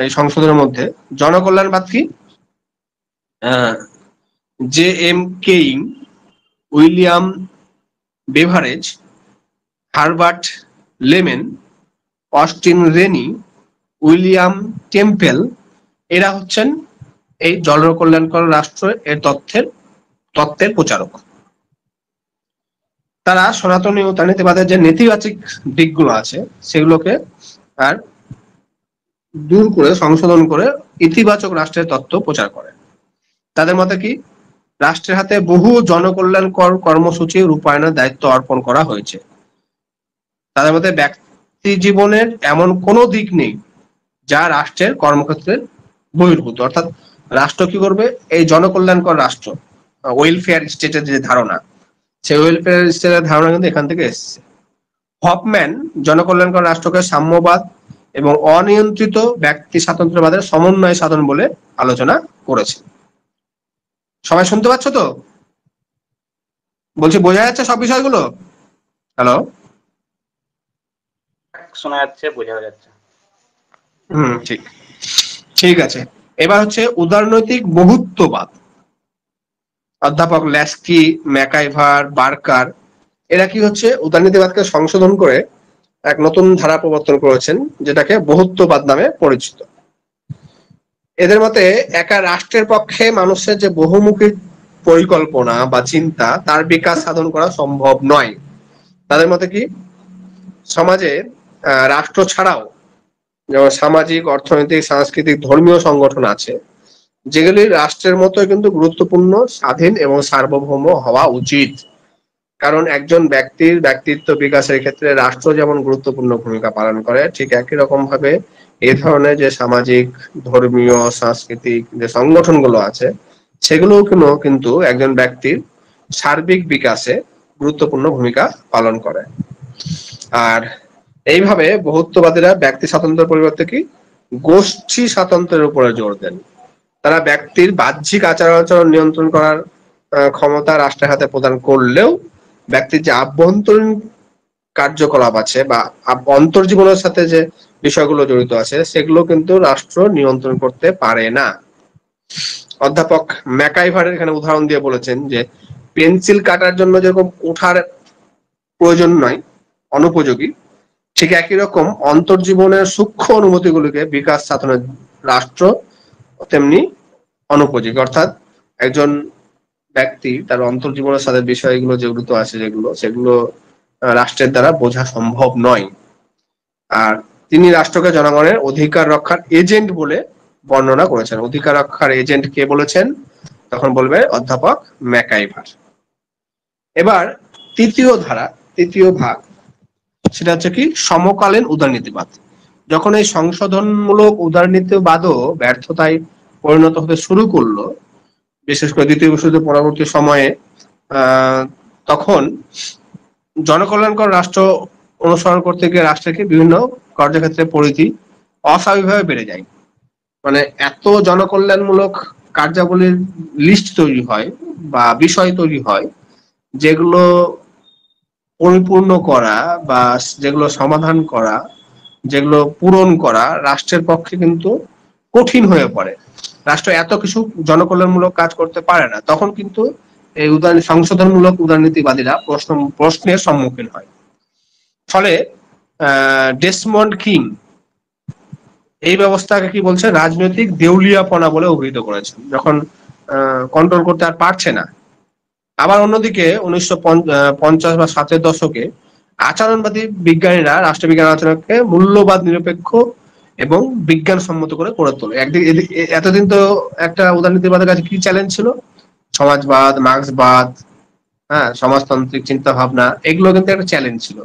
S1: এই সংশোধনের মধ্যে জনকল্যাণবাদ কি, J M Keynes William Beveridge, Herbert Lehman, Austin Ranney, William Temple, এরা হচ্ছেন এই জনকল্যাণকর রাষ্ট্র এর তত্ত্বের প্রচারক। তারা সনাতনী উদারনীতিবাদের যে নেতিবাচক দিকগুলো আছে সেগুলোকে আর দূর করে সংশোধন করে ইতিবাচক রাষ্ট্রের তত্ত্ব প্রচার করে। তাদের মতে কি, রাষ্ট্রের হাতে বহু জনকল্যাণকর কর্মসূচি রূপায়ণের দায়িত্ব অর্পণ করা হয়েছে। তাদের মতে ব্যক্তি জীবনের এমন কোনো দিক নেই যা রাষ্ট্রের কর্মক্ষেত্রের বহির্ভূত। অর্থাৎ রাষ্ট্র কি করবে, এই জনকল্যাণকর রাষ্ট্র, ওয়েলফেয়ার স্টেটের যে ধারণা, সেই ওয়েলফেয়ার স্টেটের ধারণা কিন্তু এখান থেকে এসেছে। হফম্যান জনকল্যাণকর রাষ্ট্রকে সাম্যবাদ এবং অনিয়ন্ত্রিত ব্যক্তি স্বাতন্ত্র্যবাদের সমন্বয় সাধন বলে আলোচনা করেছে। সবাই শুনতে পাচ্ছ তো? বলছি বোঝা যাচ্ছে সব বিষয়গুলো? হ্যালো?
S3: শোনা যাচ্ছে, বোঝা যাচ্ছে।
S1: ঠিক ঠিক আছে। এবার হচ্ছে উদারনৈতিক বহুত্ববাদ। অধ্যাপক ল্যাস্কি, ম্যাকাইভার, বার্কার, এরা কি হচ্ছে উদারনীতিবাদকে সংশোধন করে এক নতুন ধারা প্রবর্তন করেছেন, যেটাকে বহুত্ববাদ নামে পরিচিত। এদের মতে একা রাষ্ট্রের পক্ষে মানুষের যে বহুমুখী পরিকল্পনা বা চিন্তা, তার বিকাশ সাধন করা সম্ভব নয়। তাদের মতে কি, সমাজে রাষ্ট্র ছাড়াও যেমন সামাজিক, অর্থনৈতিক, সাংস্কৃতিক, ধর্মীয় সংগঠন আছে, যেগুলি রাষ্ট্রের মতো কিন্তু গুরুত্বপূর্ণ, স্বাধীন এবং সার্বভৌম হওয়া উচিত। কারণ একজন ব্যক্তির ব্যক্তিত্ব বিকাশের ক্ষেত্রে রাষ্ট্র যেমন গুরুত্বপূর্ণ ভূমিকা পালন করে, ঠিক একই রকম ভাবে এই ধরনের যে সামাজিক, ধর্মীয়, সাংস্কৃতিক যে সংগঠনগুলো আছে, সেগুলোও কিন্তু একজন ব্যক্তির সার্বিক বিকাশে গুরুত্বপূর্ণ ভূমিকা পালন করে। আর এইভাবে বহুত্ববাদীরা ব্যক্তি স্বাতন্ত্র্যের পরিবর্তে কি গোষ্ঠী স্বাতন্ত্র্যের উপরে জোর দেন। তারা ব্যক্তির বাহ্যিক আচার আচরণ নিয়ন্ত্রণ করার ক্ষমতা রাষ্ট্রের হাতে প্রদান করলেও ব্যক্তির যে আভ্যন্তরীণ কার্যকলাপ আছে বা অন্তর্জীবনের সাথে যে বিষয়গুলো জড়িত আছে, সেগুলো কিন্তু রাষ্ট্র নিয়ন্ত্রণ করতে পারে না। অধ্যাপক ম্যাকাইভারের এখানে উদাহরণ দিয়ে বলেছেন যে পেন্সিল কাটার জন্য যেরকম কোঠার প্রয়োজন নয়, অনুপযোগী, ঠিক একই রকম অন্তর্জীবনের সূক্ষ্ম অনুভূতিগুলিকে বিকাশ সাধনের রাষ্ট্র তেমনি অনুপযোগী। অর্থাৎ একজন ব্যক্তি তার অন্তর্জীবনের সাথে বিষয়গুলো যেগুলো আছে, সেগুলো রাষ্ট্রের দ্বারা বোঝা সম্ভব নয়। আর তিনি রাষ্ট্রকে জনগণের অধিকার রক্ষার এজেন্ট বলে বর্ণনা করেছেন। অধিকার রক্ষার এজেন্ট কে বলেছেন, তখন বলবে অধ্যাপক ম্যাকাইভার। এবার তৃতীয় ভাগ, সেটা হচ্ছে কি সমকালীন উদারনীতিবাদ। যখন এই সংশোধনমূলক উদারনীতিবাদও ব্যর্থতায় পরিণত হতে শুরু করলো, বিশেষ করে দ্বিতীয় বিশ্বযুদ্ধের পরবর্তী সময়ে, তখন জনকল্যাণকর রাষ্ট্র অনুসরণ করতে গিয়ে রাষ্ট্রকে বিভিন্ন কার্যক্ষেত্রের পরিধি অস্বাভাবিকভাবে বেড়ে যায়। মানে এত জনকল্যাণমূলক কার্যাবলীর লিস্ট তৈরি হয় বা বিষয় তৈরি হয়, যেগুলো পরিপূর্ণ করা বা যেগুলো সমাধান করা, যেগুলো পূরণ করা রাষ্ট্রের পক্ষে কিন্তু কঠিন হয়ে পড়ে। রাষ্ট্র এত কিছু জনকল্যাণমূলক কাজ করতে পারে না। তখন কিন্তু এই সংশোধনমূলক উদারনীতিবাদীরা প্রশ্নের সম্মুখীন হয়। ফলে ডেসমন্ড কিং এই ব্যবস্থাকে কি বলছে, রাজনৈতিক দেউলিয়াপনা বলে অভিহিত করেছেন, যখন কন্ট্রোল করতে আর পারছে না। আবার অন্যদিকে 1950 বা 60-এর দশকে আচরণবাদী বিজ্ঞানীরা রাষ্ট্রবিজ্ঞান আচরণকে মূল্যবাদ নিরপেক্ষ এবং বিজ্ঞানসম্মত করে তোলে। এতদিন তো একটা উদারনীতিবাদের কাছে কি চ্যালেঞ্জ ছিল, সমাজবাদ, মার্ক্সবাদ, হ্যাঁ, সমাজতান্ত্রিক চিন্তা ভাবনা, এগুলো কিন্তু একটা চ্যালেঞ্জ ছিল।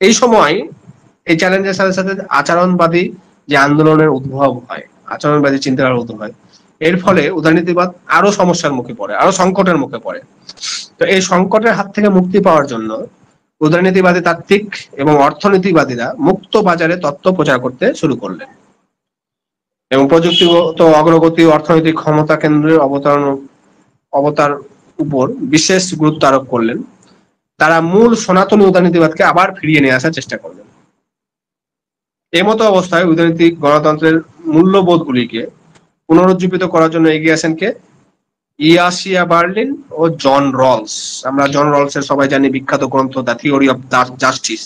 S1: এই সময় এই চ্যালেঞ্জের সাথে সাথে আচরণবাদী যে আন্দোলনের উদ্ভব হয়, আচরণবাদী চিন্তাধারার উদ্ভব হয়, এর ফলে উদারনীতিবাদ আরো সমস্যার মুখে পড়ে, আরো সংকটের মুখে পড়ে। তো এই সংকটের হাত থেকে মুক্তি পাওয়ার জন্য উদারনীতিবাদী তাত্ত্বিক এবং অর্থনীতিবাদীরা মুক্ত বাজারে তত্ত্ব প্রচার করতে শুরু করলেন এবং প্রযুক্তিগত অগ্রগতি, অর্থনৈতিক ক্ষমতা কেন্দ্রের অবতার উপর বিশেষ গুরুত্ব আরোপ করলেন। তারা মূল সনাতনী উদারনীতিবাদকে আবার ফিরিয়ে নিয়ে আসার চেষ্টা করলেন। এমতো অবস্থায় উদারনীতিক গণতন্ত্রের মূল্যবোধগুলিকে পুনরুজ্জীবিত করার জন্য এগিয়ে আসেন কে? ইয়াসিয়া বার্লিন ও জন রলস। আমরা জন রলসের সবাই জানি বিখ্যাত গ্রন্থ দ্য থিওরি অফ জাস্টিস,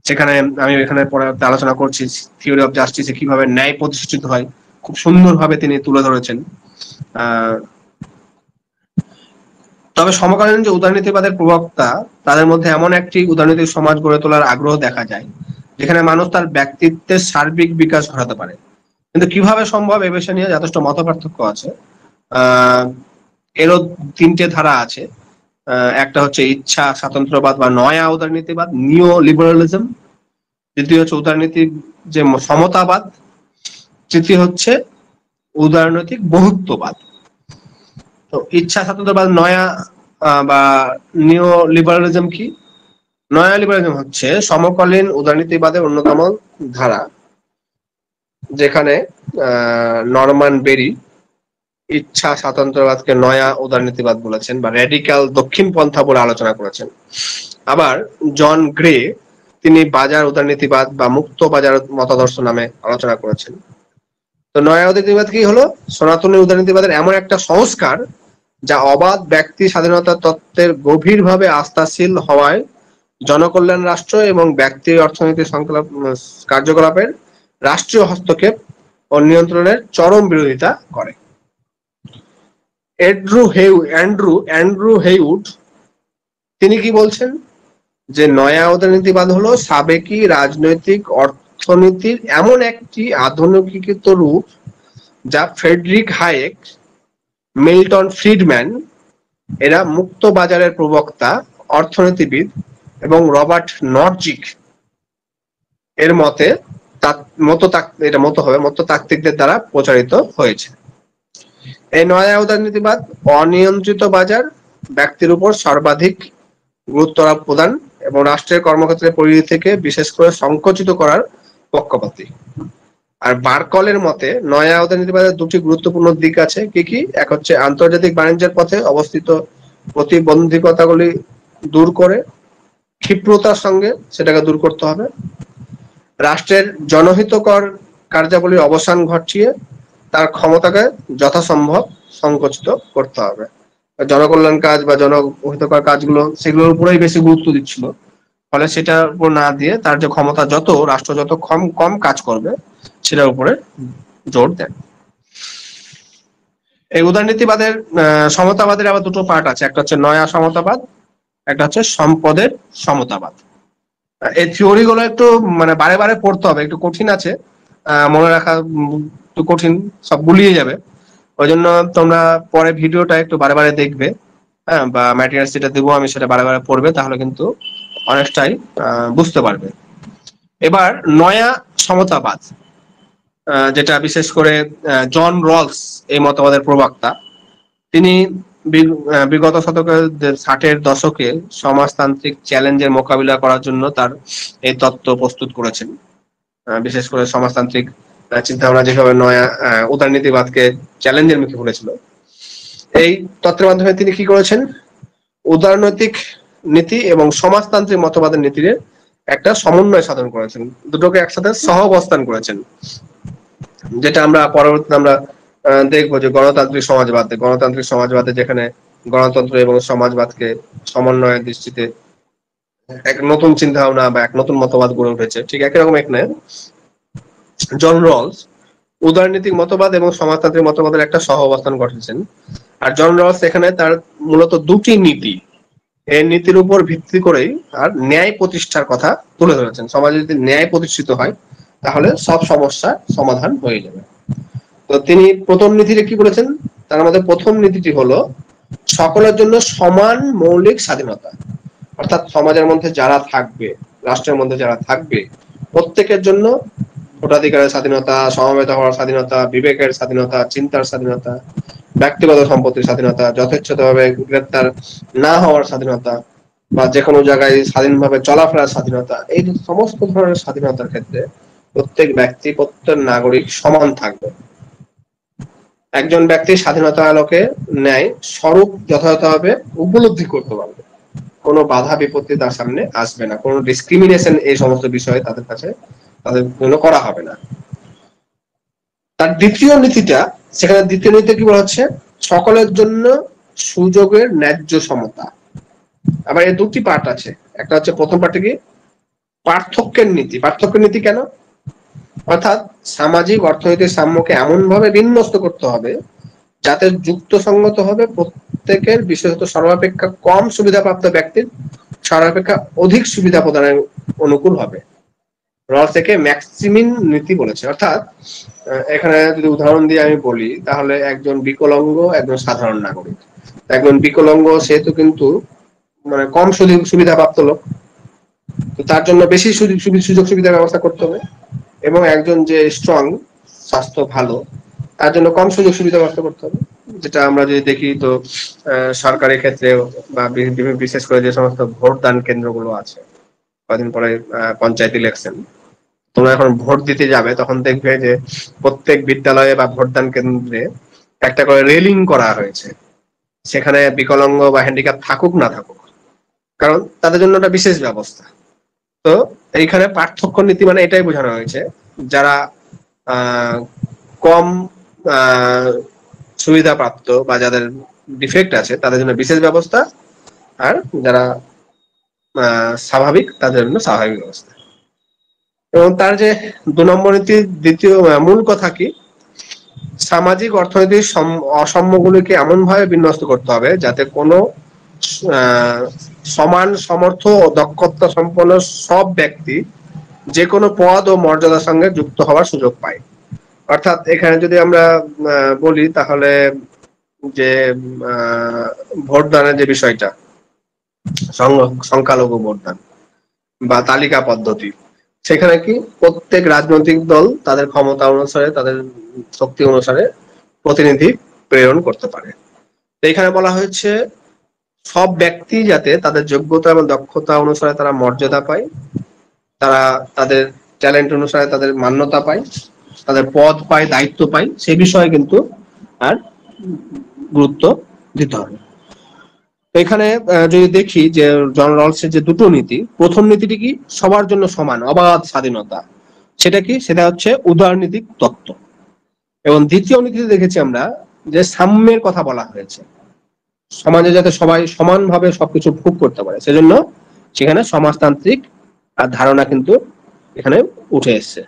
S1: সেখানে আমি এখানে পরে আলোচনা করছি থিওরি অফ জাস্টিসে কিভাবে ন্যায় প্রতিষ্ঠিত হয়, খুব সুন্দরভাবে তিনি তুলে ধরেছেন। তবে সমকালীন যে উদারনীতিবাদের প্রবক্তা, তাদের মধ্যে এমন একটি উদারনীতিক সমাজ গড়ে তোলার আগ্রহ দেখা যায় যেখানে মানুষ তার ব্যক্তিত্বের সার্বিক বিকাশ ঘটাতে পারে। কিন্তু কিভাবে সম্ভব এ বিষয় নিয়ে যথেষ্ট মত পার্থক্য আছে। এরও তিনটে ধারা আছে। একটা হচ্ছে ইচ্ছা স্বাতন্ত্র্যবাদ বা নয়া উদারনীতিবাদ, নিও লিবারালিজম। দ্বিতীয় হচ্ছে উদারনীতি যে সমতাবাদ। তৃতীয় হচ্ছে উদারনৈতিক বহুত্ববাদ। তো ইচ্ছা স্বাতন্ত্র্যবাদ নয়া বা নিও লিবারালিজম কি? নয়া লিবারালিজম হচ্ছে সমকালীন উদারনীতিবাদের অন্যতম ধারা, যেখানে নরমান বেরি ইচ্ছা স্বাতন্ত্র্যবাদকে নয়া উদারনীতিবাদ বলেছেন বা র্যাডিক্যাল দক্ষিণ পন্থা বলে আলোচনা করেছেন। আবার জন গ্রে তিনি বাজার উদারনীতিবাদ বা মুক্ত বাজার মতাদর্শ নামে আলোচনা করেছেন। তো নয়া উদারনীতিবাদ কি হলো? সনাতনী উদারনীতিবাদের এমন একটা সংস্কার যা অবাধ ব্যক্তি স্বাধীনতা তত্ত্বের গভীরভাবে আস্থাশীল হওয়ায় জনকল্যাণ রাষ্ট্র এবং ব্যক্তির অর্থনৈতিক কার্যকলাপের রাষ্ট্রীয় হস্তক্ষেপ ও নিয়ন্ত্রণের চরম বিরোধিতা করে। অ্যান্ড্রু হেইউড তিনি কি বলছেন? যে নয়া উদারনীতিবাদ হলো সাবেকি রাজনৈতিক অর্থনীতির এমন একটি আধুনিকীকৃত রূপ যা ফ্রেডরিক হায়েক, মিল্টন ফ্রিডম্যান এরা মুক্ত বাজারের প্রবক্তা, অর্থনীতিবিদ এবং রবার্ট নর্জিক এর মতে মততাত্ত্বিকদের দ্বারা প্রচারিত হয়েছে। এই নয়া উদারনীতিবাদ অনিয়ন্ত্রিত বাজার, ব্যক্তির উপর সর্বাধিক গুরুত্ব প্রদান এবং রাষ্ট্রের কর্মক্ষেত্রের পরিধি থেকে বিশেষ করে সংকুচিত করার পক্ষপাতী। আর বার্কলের মতে নয়া উদারনীতিবাদের দুটি গুরুত্বপূর্ণ দিক আছে। কি কি? এক হচ্ছে আন্তর্জাতিক বাণিজ্যের পথে অবস্থিত প্রতিবন্ধকতাগুলি দূর করে ক্ষিপ্রতার সঙ্গে সেটাকে দূর করতে হবে। রাষ্ট্রের জনহিতকর কার্যাবলীর অবসান ঘটিয়ে তার ক্ষমতাকে যথাসম্ভব সংকুচিত করতে হবে। জনকল্যাণ কাজ বা জনহিতকর কাজগুলো সেগুলোর উপরেই বেশি গুরুত্ব দিচ্ছিল, ফলে সেটার উপর না দিয়ে তার যে ক্ষমতা রাষ্ট্র যত কম কাজ করবে সেটার উপরে জোর দেন। এই উদারনীতিবাদের সমতাবাদের আবার দুটো পার্ট আছে, একটা হচ্ছে নয়া সমতাবাদ, একটা হচ্ছে সম্পদের সমতাবাদ। এই থিওরি গুলো একটু বারে বারে পড়তে হবে, একটু কঠিন আছে, মনে রাখা একটু কঠিন, সব গুলিয়ে যাবে। ওই জন্য তোমরা পরে ভিডিওটা একটু বারে বারে দেখবে, হ্যাঁ, বা ম্যাটেরিয়ালস যেটা দেবো আমি সেটা বারে বারে পড়বে, তাহলে কিন্তু অনেকটাই বুঝতে পারবে। এবার নয়া সমতাবাদ, যেটা বিশেষ করে জন রলস এই মতবাদের প্রবক্তা, তিনি বিগত শতকের 60-এর দশকে সমাজতান্ত্রিক চ্যালেঞ্জের মোকাবিলা করার জন্য তার এই তত্ত্ব প্রস্তুত করেছেন। বিশেষ করে সমাজতান্ত্রিক চিন্তা ভাবনা যেভাবে নয়া উদারনীতিবাদকে চ্যালেঞ্জের মুখে পড়েছিল, এই তত্ত্বের মাধ্যমে তিনি কি করেছেন? উদারনৈতিক নীতি এবং সমাজতান্ত্রিক মতবাদের নীতির একটা সমন্বয় সাধন করেছেন, দুটোকে একসাথে সহাবস্থান করেছেন। যেটা আমরা পরবর্তীতে আমরা দেখবো যে গণতান্ত্রিক সমাজবাদে যেখানে গণতন্ত্র এবং সমাজবাদকে সমন্বয়ের দৃষ্টিতে এক নতুন চিন্তা ভাবনা বা এক নতুন মতবাদ গড়ে উঠেছে, ঠিক একই রকম এখানে জন রলস উদারনীতিক মতবাদ এবং সমাজতান্ত্রিক মতবাদের একটা সহ অবস্থান ঘটেছেন। আর জন রলস এখানে তার মূলত দুটি নীতি, এই নীতির উপর ভিত্তি করেই আর ন্যায় প্রতিষ্ঠার কথা তুলে ধরেছেন। সমাজে যদি ন্যায় প্রতিষ্ঠিত হয় তাহলে সব সমস্যার সমাধান হয়ে যাবে। তো তিনি প্রথম নীতিতে কি বলেছেন? তার মধ্যে প্রথম নীতিটি হলো সকলের জন্য সমান মৌলিক স্বাধীনতা, অর্থাৎ সমাজের মধ্যে যারা থাকবে, রাষ্ট্রের মধ্যে যারা থাকবে, প্রত্যেকের জন্য ভোটাধিকারের স্বাধীনতা, সমবেত হওয়ার স্বাধীনতা, বিবেকের স্বাধীনতা, চিন্তার স্বাধীনতা, ব্যক্তিগত সম্পত্তির স্বাধীনতা, যথেচ্ছভাবে গ্রেপ্তার না হওয়ার স্বাধীনতা, বা যে কোনো জায়গায় স্বাধীনভাবে চলাফেরার স্বাধীনতা, এই সমস্ত ধরনের স্বাধীনতার ক্ষেত্রে প্রত্যেক ব্যক্তি, প্রত্যেক নাগরিক সমান থাকবে। একজন ব্যক্তি স্বাধীনতার আলোকে ন্যায় স্বরূপ যথাযথভাবে উপলব্ধি করতে পারবে, কোনো বাধা বিপত্তি তার সামনে আসবে না, কোনো ডিসক্রিমিনেশন এই সমস্ত বিষয়ে তাদের জন্য করা হবে না। তার দ্বিতীয় নীতিটা, সেখানে দ্বিতীয় নীতি কি বলা হচ্ছে? সকলের জন্য সুযোগের ন্যায্য সমতা। আবার এর দুটি পার্ট আছে, একটা হচ্ছে প্রথম পার্টে কি পার্থক্যের নীতি। পার্থক্যের নীতি কেন? অর্থাৎ সামাজিক অর্থনৈতিক সাম্যকে এমন ভাবে বিন্যস্ত করতে হবে যাতে যুক্তিসঙ্গত হবে প্রত্যেকের, বিশেষত সর্বাপেক্ষা কম সুবিধাপ্রাপ্ত ব্যক্তির সর্বাপেক্ষা অধিক সুবিধা প্রদানের অনুকূল হবে। রস থেকে ম্যাক্সিমিন নীতি বলেছে। অর্থাৎ এখানে যদি উদাহরণ দিয়ে আমি বলি তাহলে একজন বিকলাঙ্গ, একজন সাধারণ নাগরিক। একজন বিকলাঙ্গ সেহেতু কিন্তু মানে কম সুবিধা প্রাপ্ত লোক, তো তার জন্য বেশি সুযোগ সুবিধার ব্যবস্থা করতে হবে। এবং একজন যে স্ট্রং, স্বাস্থ্য ভালো, তার জন্য কম সুযোগ সুবিধা ব্যবস্থা করতে হবে। যেটা আমরা যদি দেখি তো সরকারি ক্ষেত্রে বা বিশেষ করে যে সমস্ত ভোট দান কেন্দ্রগুলো আছে, কদিন পরে পঞ্চায়েত ইলেকশন, তোমরা এখন ভোট দিতে যাবে তখন দেখবে যে প্রত্যেক বিদ্যালয়ে বা ভোটদান কেন্দ্রে একটা করে রেলিং করা হয়েছে, সেখানে বিকলাঙ্গ বা হ্যান্ডিক্যাপ থাকুক না থাকুক, কারণ তাদের জন্য একটা বিশেষ ব্যবস্থা। তো এইখানে পার্থক্য নীতি মানে এটাই বোঝানো হয়েছে, যারা কম সুবিধা প্রাপ্ত বা যাদের ডিফেক্ট আছে তাদের জন্য বিশেষ ব্যবস্থা, আর যারা স্বাভাবিক তাদের জন্য স্বাভাবিক ব্যবস্থা। এবং তার যে 2 নম্বর নীতির দ্বিতীয় মূল কথা কি, সামাজিক অর্থনৈতিক অসাম্যগুলিকে এমন ভাবে বিন্যস্ত করতে হবে যাতে কোনো সমান সমর্থ ও দক্ষতা সম্পন্ন সব ব্যক্তি যে কোনো পদ ও মর্যাদার সঙ্গে যুক্ত হওয়ার সুযোগ পায়। অর্থাৎ এখানে যদি আমরা বলি তাহলে যে ভোটদানের যে বিষয়টা, সংখ্যালঘু ভোটদান বা তালিকা পদ্ধতি, সেখানে কি প্রত্যেক রাজনৈতিক দল তাদের ক্ষমতা অনুসারে, তাদের শক্তি অনুসারে প্রতিনিধি প্রেরণ করতে পারে। এখানে বলা হয়েছে সব ব্যক্তি যাতে তাদের যোগ্যতা এবং দক্ষতা অনুসারে তারা মর্যাদা পায়, তারা তাদের ট্যালেন্ট অনুসারে তাদের মান্যতা পায়, তাদের পদ পায়, দায়িত্ব পায়, সে বিষয়ে কিন্তু আর গুরুত্ব দিতে হবে। এখানে যদি দেখি যে জন রলসের যে দুটো নীতি, প্রথম নীতিটি কি সবার জন্য সমান অবাধ স্বাধীনতা, সেটা কি, সেটা হচ্ছে উদারনীতিক তত্ত্ব। এবং দ্বিতীয় নীতিতে দেখেছি আমরা যে সাম্যের কথা বলা হয়েছে, সমাজে যাতে সবাই সমানভাবে সবকিছু ভোগ করতে পারে, সেজন্য সেখানে সমাজতান্ত্রিক আর ধারণা কিন্তু এখানে উঠে এসছে।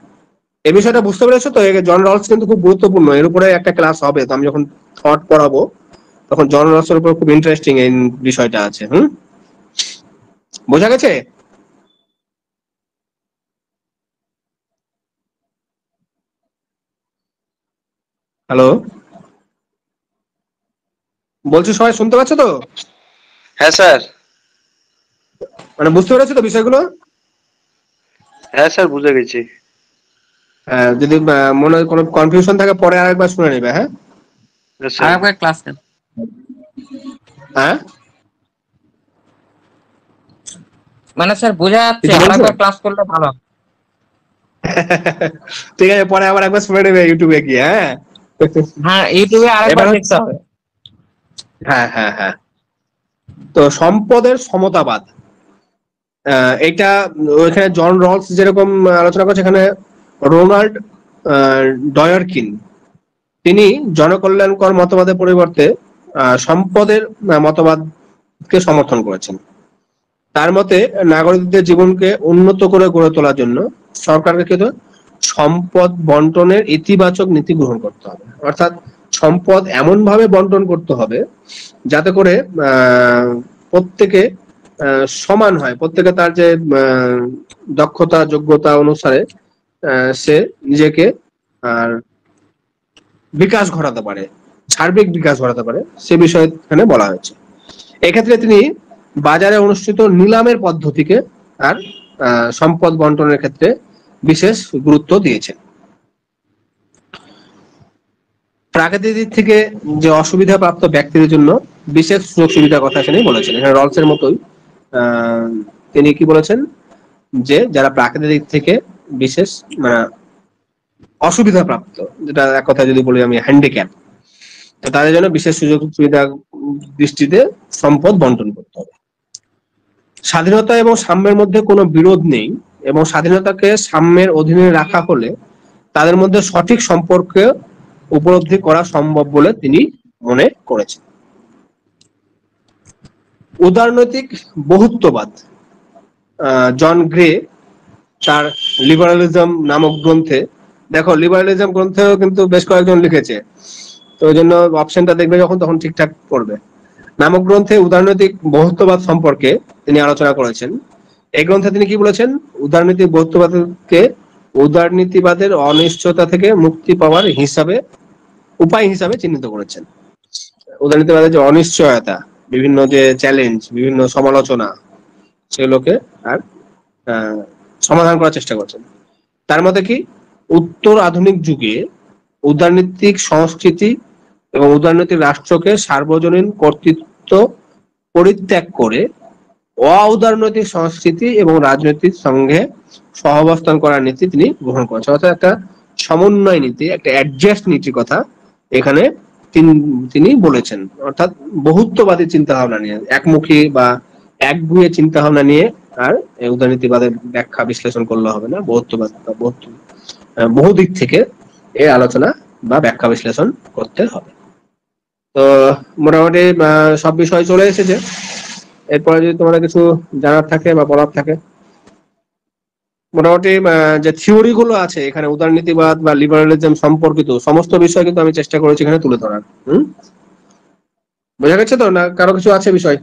S1: এই বিষয়টা বুঝতে পেরেছো তো? জন রলস কিন্তু খুব গুরুত্বপূর্ণ, এর উপরে একটা ক্লাস হবে, তো আমি যখন থট পড়াবো তখন জন রলসের উপর খুব ইন্টারেস্টিং এই বিষয়টা আছে। বোঝা গেছে? হ্যালো, বলছি সবাই শুনতে পাচ্ছ তো?
S3: হ্যাঁ স্যার।
S1: মানে বুঝতে পেরেছো তো বিষয়গুলো?
S3: হ্যাঁ স্যার, বুঝে গেছি।
S1: যদি মনে কোনো কনফিউশন থাকে পরে আরেকবার শুনে নেবে। হ্যাঁ
S3: স্যার,
S4: আরেকবার ক্লাস নেন।
S1: হ্যাঁ,
S4: মানে স্যার বোঝা যাচ্ছে,
S1: কিছু বলছো?
S4: আরেকবার ক্লাস করলে ভালো।
S1: ঠিক আছে, পরে আবার একবার শুনে নেবে ইউটিউবে গিয়ে। হ্যাঁ
S4: হ্যাঁ, ইউটিউবে
S1: এবার
S4: আরেকবার দেখতে হবে।
S1: হ্যাঁ হ্যাঁ হ্যাঁ। তো সম্পদের সমতাবাদ, এটা ওইখানে জন রলস যেরকম আলোচনা করছে, এখানে রোনাল্ড ডয়ারকিন তিনি জনকল্যাণকর মতবাদের পরিবর্তে সম্পদের মতবাদকে সমর্থন করেছেন। তার মতে নাগরিকদের জীবনকে উন্নত করে গড়ে তোলার জন্য সরকারকে কিন্তু সম্পদ বন্টনের ইতিবাচক নীতি গ্রহণ করতে হবে। অর্থাৎ সম্পদ এমন ভাবে বন্টন করতে হবে যাতে করে প্রত্যেকে সমান হয়, প্রত্যেকে তার যে দক্ষতা যোগ্যতা অনুসারে সে নিজেকে আর বিকাশ ঘটাতে পারে, সার্বিক বিকাশ ঘটাতে পারে, সে বিষয়ে এখানে বলা হয়েছে। এক্ষেত্রে তিনি বাজারে অনুষ্ঠিত নিলামের পদ্ধতিকে আর সম্পদ বন্টনের ক্ষেত্রে বিশেষ গুরুত্ব দিয়েছেন। প্রাকৃতিক দিক থেকে যে অসুবিধা প্রাপ্ত ব্যক্তিদের জন্য বিশেষ সুযোগ সুবিধার কথা এখানে বলেছেন। এখানে রলসের মতোই তিনি কি বলেছেন যে যারা প্রাকৃতিক দিক থেকে বিশেষ অসুবিধা প্রাপ্ত, যেটা এক কথায় যদি বলি আমি হ্যান্ডিক্যাপ, তো তাদের জন্য বিশেষ সুযোগ সুবিধা দৃষ্টিতে সম্পদ বন্টন করতে হবে। স্বাধীনতা এবং সাম্যের মধ্যে কোনো বিরোধ নেই, এবং স্বাধীনতাকে সাম্যের অধীনে রাখা হলে তাদের মধ্যে সঠিক সম্পর্ক উপলব্ধি করা সম্ভব বলে তিনি মনে করেছেন। উদারনৈতিক বহুত্ববাদ, জন গ্রে তার লিবারালিজম নামক গ্রন্থে, দেখো লিবারালিজম গ্রন্থেও কিন্তু বেশ কয়েকজন লিখেছে, তো ওই জন্য অপশনটা দেখবে যখন তখন ঠিকঠাক করবে। নামক গ্রন্থে উদারনৈতিক বহুত্ববাদ সম্পর্কে তিনি আলোচনা করেছেন। এই গ্রন্থে তিনি কি বলেছেন? উদারনৈতিক বহুত্ববাদকে উদারনীতিবাদের অনিশ্চয়তা থেকে মুক্তি পাওয়ার উপায় হিসাবে চিহ্নিত করেছেন। উদারনীতিবাদের যে অনিশ্চয়তা, বিভিন্ন যে চ্যালেঞ্জ, বিভিন্ন সমালোচনা, সেগুলোকে আর সমাধান করার চেষ্টা করছেন। তার মধ্যে কি উত্তর আধুনিক যুগে উদারনীতিক সংস্কৃতি এবং উদারনৈতিক রাষ্ট্রকে সার্বজনীন কর্তৃত্ব পরিত্যাগ করে অউদারনৈতিক সংস্কৃতি এবং রাজনৈতিক সঙ্গে সহাবস্থান করার নীতি তিনি গ্রহণ করেছেন। অর্থাৎ একটা সমন্বয় নীতি, একটা অ্যাডজাস্ট নীতির কথা এখানে তিনি বলেছেন। অর্থাৎ বহুত্ববাদী চিন্তা ভাবনা নিয়ে, একমুখী বা একগুঁয়ে চিন্তা ভাবনা নিয়ে আর উদারনীতিবাদের ব্যাখ্যা বিশ্লেষণ করলে হবে না, বহুত্ববাদ বা বহু দিক থেকে এর আলোচনা বা ব্যাখ্যা বিশ্লেষণ করতে হবে। তো মোটামুটি সব বিষয় চলে এসেছে। এরপরে যদি তোমার কিছু জানার থাকে বা বলার থাকে, মোটামুটি যে থিওরি গুলো আছে এখানে উদারনীতিবাদ বা লিবারালিজম সম্পর্কিত সমস্ত বিষয় কিন্তু আমি চেষ্টা করেছি এখানে তুলে ধরার। বোঝা গেছে তো, না কারো কিছু আছে বিষয়?